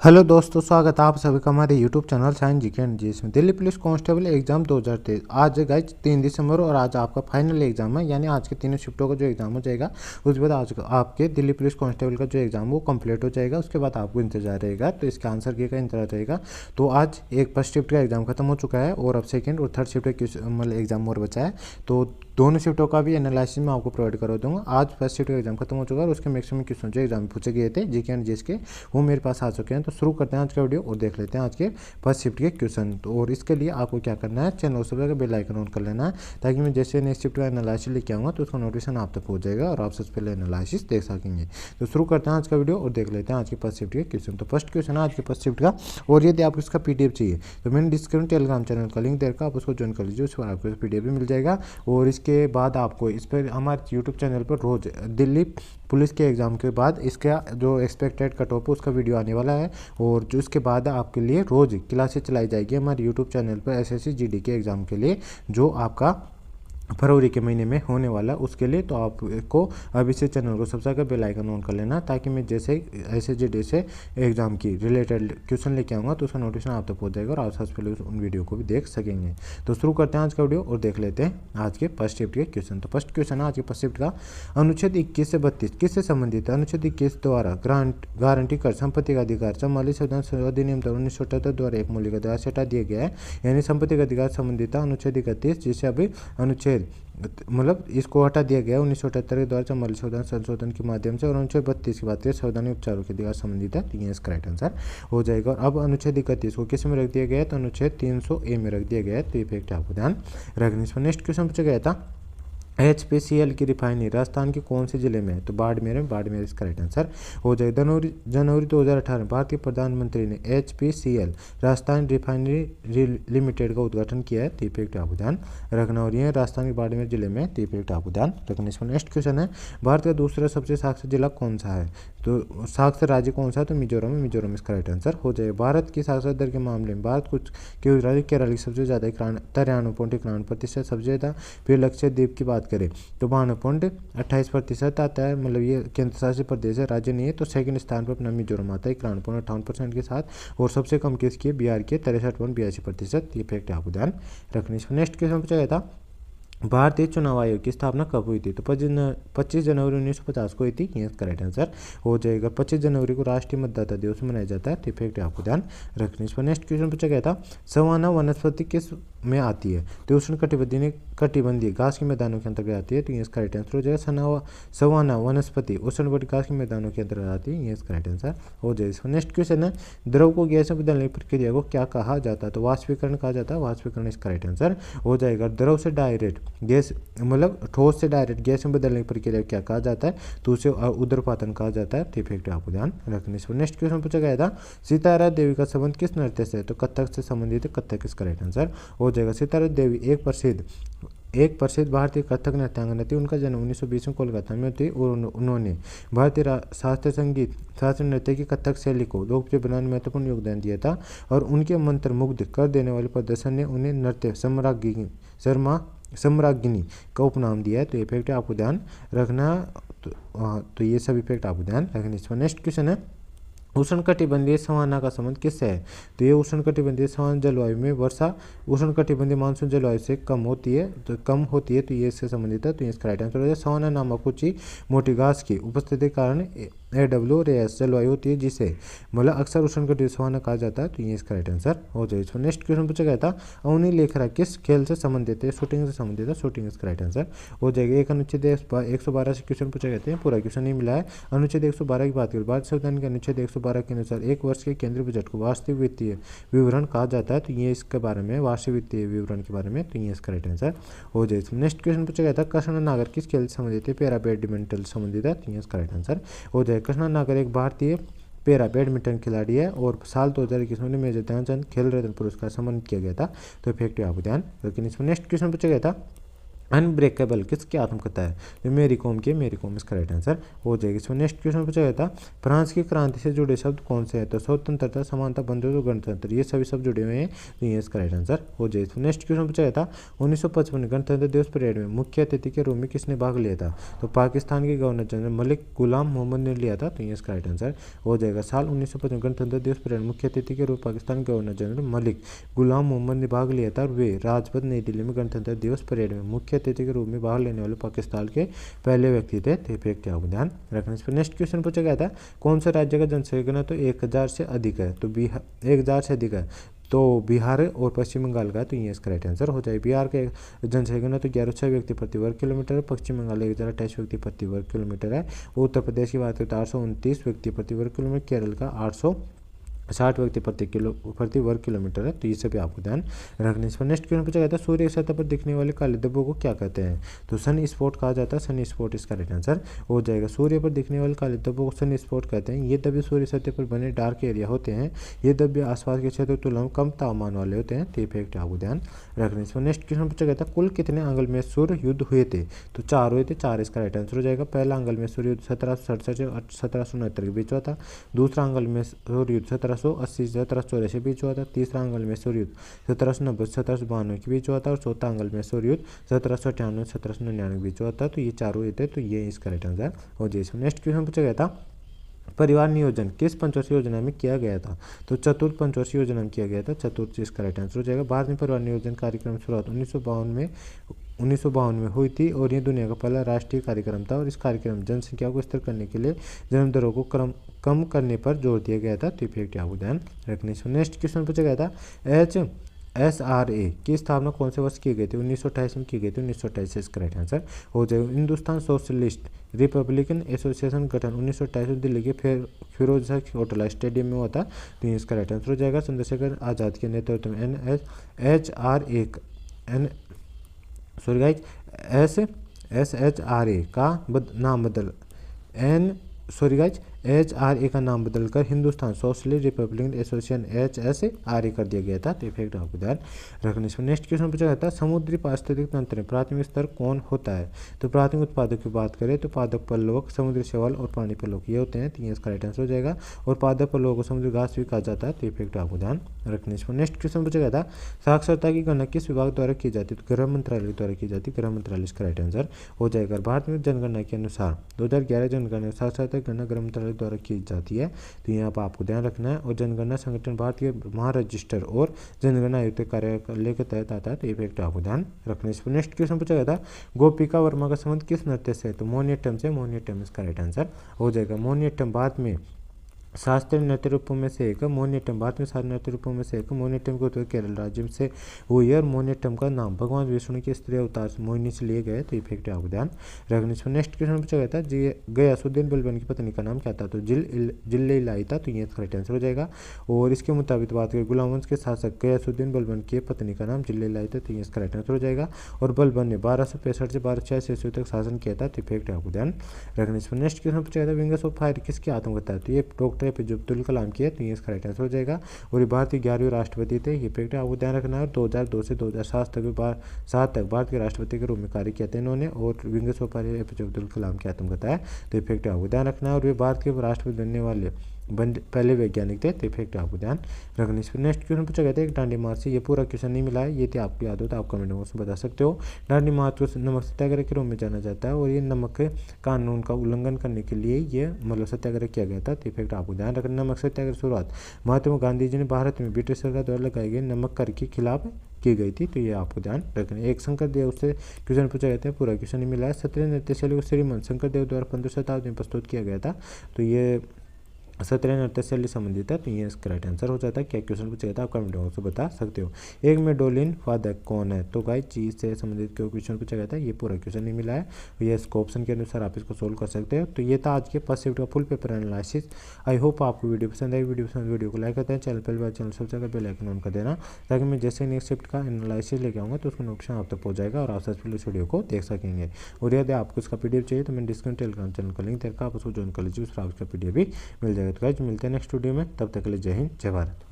Hello दोस्तों, स्वागत है आप सभी का हमारे यूट्यूब चैनल साइंस जी के एंड जी में। दिल्ली पुलिस कांस्टेबल एग्जाम 2023 आज गाइज 3 दिसंबर और आज आपका फाइनल एग्जाम है। यानी आज के तीनों शिफ्टों का जो एग्जाम हो जाएगा उसके बाद आज आपके दिल्ली पुलिस कांस्टेबल का जो एग्जाम वो कंप्लीट हो जाएगा। उसके बाद आपको इंतजार रहेगा, तो इसके आंसर की का इंतजार रहेगा। तो आज एक फर्स्ट शिफ्ट का एग्जाम खत्म हो चुका है और अब सेकेंड और थर्ड शिफ्ट का मतलब एग्जाम और बचा है। तो दोनों शिफ्टों का भी एनालिसिस मैं आपको प्रोवाइड करा दूंगा। आज फर्स्ट शिफ्ट का एग्जाम खत्म हो चुका है और उसके मैक्सिमम क्वेश्चन जो एग्जाम पूछे गए थे जीके एंड जीएस के वो मेरे पास आ चुके हैं। तो शुरू करते हैं आज का वीडियो और देख लेते हैं आज के फर्स्ट शिफ्ट के क्वेश्चन। तो और इसके लिए आपको क्या करना है, चैनल सब का बेल आइकन ऑन कर लेना है ताकि मैं जैसे नेक्स्ट शिफ्ट का एनालिसिस लेके आऊँगा तो उसका नोटिफिकेशन आप तक पहुँच जाएगा और आप सबसे पहले एनालिसिस देख सकेंगे। तो शुरू करते हैं आज का वीडियो और देख लेते हैं आज के फर्स्ट शिफ्ट के क्वेश्चन। तो फर्स्ट क्वेश्चन है आज के फर्स्ट शिफ्ट का, और यदि आपको इसका पीडीएफ चाहिए तो मैंने डिस्क्रिप्शन टेलीग्राम चैनल का लिंक देकर आप उसको ज्वाइन कर लीजिए, उस पर आपको पीडीएफ भी मिल जाएगा। और इसके बाद आपको इस पर हमारे यूट्यूब चैनल पर रोज दिल्ली पुलिस के एग्ज़ाम के बाद इसका जो एक्सपेक्टेड कट ऑफ है उसका वीडियो आने वाला है। और जो इसके बाद आपके लिए रोज़ क्लासेस चलाई जाएगी हमारे यूट्यूब चैनल पर एसएससी जीडी के एग्ज़ाम के लिए, जो आपका फरवरी के महीने में होने वाला है उसके लिए। तो आपको अभी से चैनल को सबसे आगे बेल आइकन ऑन कर लेना ताकि मैं जैसे ऐसे जीडी से एग्जाम की रिलेटेड क्वेश्चन लेके आऊँगा तो उसका नोटिफिकेशन आप तक पहुँच जाएगा और आप सबसे पहले उन वीडियो को भी देख सकेंगे। तो शुरू करते हैं आज का वीडियो और देख लेते हैं आज के फर्स्ट शिफ्ट के क्वेश्चन। तो फर्स्ट क्वेश्चन है आज के फर्स्ट शिफ्ट का, अनुच्छेद 21 से 32 किससे संबंधित है? अनुच्छेद 21 द्वारा गारंटी कर संपत्ति का अधिकार 44 संविधान अधिनियम 1977 द्वारा एक मौलिक अधिकार से हटा दिया गया है। यानी संपत्ति का अधिकार संबंधित है अनुच्छेद 31, जिसे अभी अनुच्छेद मतलब इसको हटा दिया गया 1978 के द्वारा 44 संविधान संशोधन के माध्यम से, और अनुच्छेद 32 की बात करें संवैधानिक उपचारों के अधिकार संबंधित है। तो ये इसका राइट आंसर हो जाएगा। और अब अनुच्छेद 31 को किस में रख दिया गया है? तो अनुच्छेद 300A में रख दिया गया है। तो ये फैक्ट आपको ध्यान रखने से। नेक्स्ट क्वेश्चन पूछा गया था, HPCL की रिफाइनरी राजस्थान के कौन से जिले में है? तो बाड़मेर में, बाड़मेर इसका राइट आंसर हो जाएगा। जनवरी 2018 में भारतीय प्रधानमंत्री ने HPCL राजस्थान रिफाइनरी लिमिटेड का उद्घाटन किया है। तो फैक्ट आपको ध्यान रखना। और ये राजस्थान के बाड़मेर जिले में, तो फैक्ट आपको ध्यान रखने से। नेक्स्ट क्वेश्चन है, भारत का दूसरा सबसे साक्षर जिला कौन सा है? तो साक्षर राज्य कौन सा है? तो मिजोरम है, मिजोरम इसका राइट आंसर हो जाएगा। भारत की साक्षरता दर के मामले में भारत कुछ के राज्य केरल की सबसे ज़्यादा 93.91% सबसे ज़्यादा। फिर लक्षद्वीप की बात करें तो 92.28% आता है, मतलब ये केंद्र शासित प्रदेश है, राज्य नहीं है। तो सेकंड स्थान पर अपना मिजोरम आता है 91.58% के साथ। और सबसे कम किसकी है? बिहार की 63.82%। ये फैक्ट आपको ध्यान रखने से। नेक्स्ट क्वेश्चन पूछा गया था, भारतीय चुनाव आयोग की स्थापना कब हुई थी? तो 25 जनवरी 1950 को हुई थी। ये इसका राइट आंसर हो जाएगा। 25 जनवरी को राष्ट्रीय मतदाता दिवस मनाया जाता है। तो फैक्ट आपको ध्यान रखने से। नेक्स्ट क्वेश्चन पूछा गया था, सवाना वनस्पति किस में आती है? तो उष्ण कटिबंधीय घास के मैदानों के अंतर्गत आती है। तो ये इसका राइट आंसर हो जाएगा। सवाना वनस्पति उष्ण घास के मैदानों के अंतर्गत आती है। ये इसका राइट आंसर हो जाएगा। नेक्स्ट क्वेश्चन है, द्रव को गैस में बदलने की प्रक्रिया को क्या कहा जाता है? तो वाष्पीकरण कहा जाता है। वाष्पीकरण इसका राइट आंसर हो जाएगा। द्रव से डायरेक्ट गैस मतलब ठोस से डायरेक्ट गैस में बदलने की प्रक्रिया क्या कहा जाता है? तो उसे उदरपातन कहा जाता है। तो फैक्ट आपको ध्यान रखने से। नेक्स्ट क्वेश्चन पूछा गया था, सितारा देवी का संबंध किस नृत्य से है? तो कथक से संबंधित है। कथक इसका राइट आंसर हो जाएगा। सितारा देवी एक प्रसिद्ध भारतीय कथक नृत्यांगना थी। उनका जन्म 1920 में कोलकाता में थी और उन्होंने भारतीय शास्त्रीय संगीत शास्त्रीय नृत्य की कथक शैली को लोकप्रिय बनाने में महत्वपूर्ण योगदान दिया था। और उनके मंत्र मुग्ध कर देने वाले प्रदर्शन ने उन्हें नृत्य सम्राज्ञी का उपनाम दिया है। तो ये फैक्ट आपको ध्यान रखना। तो ये सब इफेक्ट आपको ध्यान रखने से। नेक्स्ट क्वेश्चन है, उष्णकटिबंधीय सवाना का संबंध किससे है? तो ये उष्णकटिबंधीय सवाना जलवायु में वर्षा उष्णकटिबंधीय मानसून जलवायु से कम होती है। तो ये इससे संबंधित है। तो ये इसका राइट आंसर हो जाए। सवाना नामक ऊंची मोटी घास की उपस्थिति के कारण AWS जलवायु होती है, जिसे मतलब अक्सर उष्णकटिबंधीय सवाना कहा जाता है। तो ये इसका राइट आंसर हो जाएगा। नेक्स्ट क्वेश्चन पूछा गया था, अवनी लेखरा किस खेल से संबंधित है? शूटिंग से संबंधित है। शूटिंग इसका राइट आंसर हो जाएगा। एक अनुच्छेद 112 से क्वेश्चन पूछा गया है, पूरा क्वेश्चन नहीं मिला है। अनुच्छेद 112 की बात करें, भारत संविधान के अनुच्छेद 112 के अनुसार एक वर्ष के केंद्रीय बजट को वार्षिक वित्तीय विवरण कहा जाता है। तो ये इसके बारे में वार्षिक वित्तीय विवरण के बारे में, तो ये इसका राइट आंसर हो जाएगा। नेक्स्ट क्वेश्चन पूछा गया था, कृष्णा नागर किस खेल से संबंधित है? पैरा बैडमिंटन संबंधित है। तो ये इसका राइट आंसर हो जाएगा। कृष्णा नागर एक भारतीय पैरा बैडमिंटन खिलाड़ी है और साल 2021 में मेजर ध्यानचंद खेल रत्न पुरस्कार सम्मानित किया गया था। तो इफेक्टिव आपको ध्यान रखिए। इसमें नेक्स्ट क्वेश्चन पूछा गया था, अनब्रेकेबल किसकी आत्मकथा है? जो मेरी कॉम की, मेरी कॉम इसका राइट आंसर हो जाएगी। इसमें नेक्स्ट क्वेश्चन पूछा गया था फ्रांस की क्रांति से जुड़े शब्द कौन से हैं? तो स्वतंत्रता, समानता, बंधुत्व, गणतंत्र, ये सभी शब्द जुड़े हुए हैं, तो ये इसका राइट आंसर हो जाएगा। इसमें नेक्स्ट क्वेश्चन पूछा गया था 1955 गणतंत्र दिवस परेड में मुख्य अतिथि के रूप में किसने भाग लिया था? तो पाकिस्तान के गवर्नर जनरल मलिक गुलाम मोहम्मद ने लिया था, तो ये इसका राइट आंसर हो जाएगा। साल 1955 गणतंत्र दिवस परेड मुख्य अतिथि के रूप पाकिस्तान के गवर्नर जनरल मलिक गुलाम मोहम्मद ने भाग लिया था और वे राजपथ नई दिल्ली में गणतंत्र दिवस परेड में मुख्य अतिथि के रूप में भाग लेने वाले पाकिस्तान के पहले व्यक्ति थे। तो फैक्ट आपको ध्यान रखना। इस पर नेक्स्ट क्वेश्चन पूछा गया था कौन सा राज्य का जनसंख्या तो 1000 से अधिक है? तो बिहार 1000 से अधिक है, तो बिहार और पश्चिम बंगाल का, तो ये इसका राइट आंसर हो जाए। बिहार के जनसंख्या तो 1106 व्यक्ति प्रति वर्ग किलोमीटर है, पश्चिम बंगाल 1028 व्यक्ति प्रति वर्ग किलोमीटर है, उत्तर प्रदेश की बात करें तो 829 व्यक्ति प्रति वर्ग किलोमीटर, केरल का 860 व्यक्ति प्रति वर्ग किलोमीटर है, तो ये सभी आपको ध्यान रखने। इस पर नेक्स्ट क्वेश्चन पूछा गया था सूर्य की सतह पर दिखने वाले काले धब्बों को क्या कहते हैं? तो सन स्पॉट कहा जाता है, सन स्पॉट इसका राइट आंसर हो जाएगा। सूर्य पर दिखने वाले काले धब्बों को सन स्पॉट कहते हैं। ये धब्बे सूर्य सतह पर बने डार्क एरिया होते हैं। ये धब्बे आसपास के क्षेत्र तुलना में कम तापमान वाले होते हैं, तो ये फैक्ट आपको ध्यान रखने। इस पर नेक्स्ट क्वेश्चन पूछा गया था कुल कितने आंग्ल में सूर्य युद्ध हुए थे? तो 4 हुए थे, 4 इसका राइट आंसर हो जाएगा। पहला आंग्ल में सूर्य युद्ध 1767 से 1769 के बीच हुआ था। दूसरा आंग्ल में सूर्य युद्ध 1780 से 1784 के बीच हुआ था। तीसरा आंग्ल में सूर्य युद्ध 1790 से 1792 के बीच हुआ था और चौथा आंग्ल में सूर्य युद्ध 1798 से 1799 के बीच हुआ था। तो ये चारों हुए थे, तो ये इसका राइट आंसर हो जाए। नेक्स्ट क्वेश्चन पूछा गया था परिवार नियोजन किस पंचवर्षीय योजना में किया गया था? तो चतुर्थ पंचवर्षीय योजना में किया गया था, चतुर्थ इसका राइट आंसर हो जाएगा। भारत में परिवार नियोजन कार्यक्रम की शुरुआत 1952 में हुई थी और ये दुनिया का पहला राष्ट्रीय कार्यक्रम था और इस कार्यक्रम जनसंख्या को स्थिर करने के लिए जन्म दरों को कम करने पर जोर दिया गया था, तो फैक्ट आपको ध्यान रखने से। नेक्स्ट क्वेश्चन पूछा गया था HSRA की स्थापना कौन से वर्ष की गई थी? 1928 में की गई थी, 1928 से इसका राइट आंसर हो जाएगा। हिंदुस्तान सोशलिस्ट रिपब्लिकन एसोसिएशन गठन 1928 में दिल्ली के फिरोजशाह कोटला स्टेडियम में हुआ था, तो ये इसका राइट आंसर हो जाएगा। चंद्रशेखर आज़ाद के नेतृत्व में SHRA का नाम बदल HRA का नाम बदलकर Hindustan socialist Republican association HSRA कर दिया गया था, तो इफेक्ट आपको ध्यान रखने से। नेक्स्ट क्वेश्चन पूछा जाता है समुद्री पारिस्थितिक तंत्र में प्राथमिक स्तर कौन होता है? तो प्राथमिक उत्पादक की बात करें तो पादप पर्लवक, समुद्री शैवाल और पानी पर्लवक ये होते हैं, तो ये इसका राइट आंसर हो जाएगा। और पादप पर्लवक को समुद्री घास भी कहा जाता है, तो इफेक्ट आपको ध्यान रखने से। नेक्स्ट क्वेश्चन पूछा गया था साक्षरता की गणना किस विभाग द्वारा की जाती है? तो गृह मंत्रालय द्वारा की जाती है, गृह मंत्रालय इसका राइट आंसर हो जाएगा। भारत में जनगणना के अनुसार 2011 जनगणना साक्षरता गणना गृह मंत्रालय द्वारा की जाती है, तो यहाँ पर आपको ध्यान रखना है। और जनगणना संगठन भारतीय महारजिस्टर और जनगणना आयुक्त कार्यालय के तहत आता है, तो इफेक्ट आपको ध्यान रखने से। नेक्स्ट क्वेश्चन पूछा गया था गोपिका वर्मा का संबंध किस नृत्य से? तो मोहिनीअट्टम से, मोहिनीअट्टम इसका राइट आंसर हो जाएगा। मोहिनीअट्टम भारत में शास्त्रीय नृत्य रूपों में से एक, मोहिनीअट्टम भारत में शास्त्रीय नृत्य रूपों में से एक। मोहिनीअट्टम के उत्पत्ति केरल राज्य से हुई है और मोहिनीअट्टम का नाम भगवान विष्णु के स्त्री अवतार मोहिनी से लिए गए, तो इफेक्ट आपको ध्यान रखने से। नेक्स्ट क्वेश्चन पूछा गया था गयासुद्दीन बलबन की पत्नी का नाम क्या था? तो जिल्ले-लाई था, तो ये करेक्ट आंसर हो जाएगा। और इसके मुताबिक बात करें गुलाम वंश के शासक गयासुद्दीन बलबन की पत्नी का नाम जिल्ले-लाई था, तो ये करेक्ट आंसर हो जाएगा। और बलबन ने 1265 से 1286 ईस्वी तक शासन किया था, तो इफेक्ट आपको ध्यान रखने से। नेक्स्ट क्वेश्चन पूछा गया था विंग्स ऑफ फायर किसकी आत्मकथा है? तो ये डॉक्टर APJ अब्दुल कलाम की है, तो ये इसका राइट आंसर हो जाएगा। और ये भारतीय 11वें राष्ट्रपति थे, ये फैक्ट आपको ध्यान रखना है। 2002 से 2007 तक भारत के राष्ट्रपति के रूप में कार्य किया था इन्होंने। और Wings of Fire APJ Abdul Kalam की आत्मकथा है, तो ये फैक्ट आपको ध्यान रखना है। और वे भारत के राष्ट्रपति बनने वाले पहले वैज्ञानिक थे, तो इफेक्ट आपको ध्यान रखने से। नेक्स्ट क्वेश्चन पूछा गया था एक डांडी मार्च से, ये पूरा क्वेश्चन नहीं मिला है, ये थी आपको याद हो तो आप कमेंट बॉक्स में बता सकते हो। डांडी मार्च को नमक सत्याग्रह के रूप में जाना जाता है और ये नमक कानून का उल्लंघन करने के लिए ये मतलब सत्याग्रह किया गया था, तो इफेक्ट आपको ध्यान रखना। नमक सत्याग्रह शुरुआत महात्मा गांधी जी ने भारत में ब्रिटिश सरकार द्वारा लगाए गए नमक कर के खिलाफ की गई थी, तो ये आपको ध्यान रखना। एक शंकर देव से क्वेश्चन पूछा गया था, पूरा क्वेश्चन नहीं मिला है। सत्रीय नृत्य शैली को श्रीमंत शंकर देव द्वारा 15वीं शताब्दी में प्रस्तुत किया गया था, तो ये सत्रीय नृत्य शैली संबंधित है, तो ये इसका राइट आंसर हो जाता है। क्या क्वेश्चन पूछा गया था आप कमेंट बॉक्स में बता सकते हो। एक मेडोलिन वादक कौन है? तो गाइस चीज से संबंधित क्वेश्चन पूछा गया था, ये पूरा क्वेश्चन नहीं मिला है, ये इसको ऑप्शन के अनुसार आप इसको सोल्व कर सकते हो। तो ये था आज के फर्स्ट शिफ्ट का full paper analysis. I hope आपको वीडियो पसंद आई। वीडियो को लाइक करते हैं, चैनल पहले बार चैनल सब्सक्राइब कर बेल आइकन ऑन कर देना, ताकि मैं जैसे नेक्स्ट शिफ्ट का एनालिसिस लेके आऊँगा तो उसका नोटिफिकेशन आप तक पहुँच जाएगा और आप सक्सेसफुल इस वीडियो को देख सकेंगे। और यदि आपको इसका PDF चाहिए तो मैं डिस्काउंट टेलीग्राम चैनल का लिंक देकर आप उसको ज्वाइन कर लीजिए, उसका PDF भी मिल जाएगा। तो गाइस मिलते हैं नेक्स्ट वीडियो में, तब तक के लिए जय हिंद जय भारत।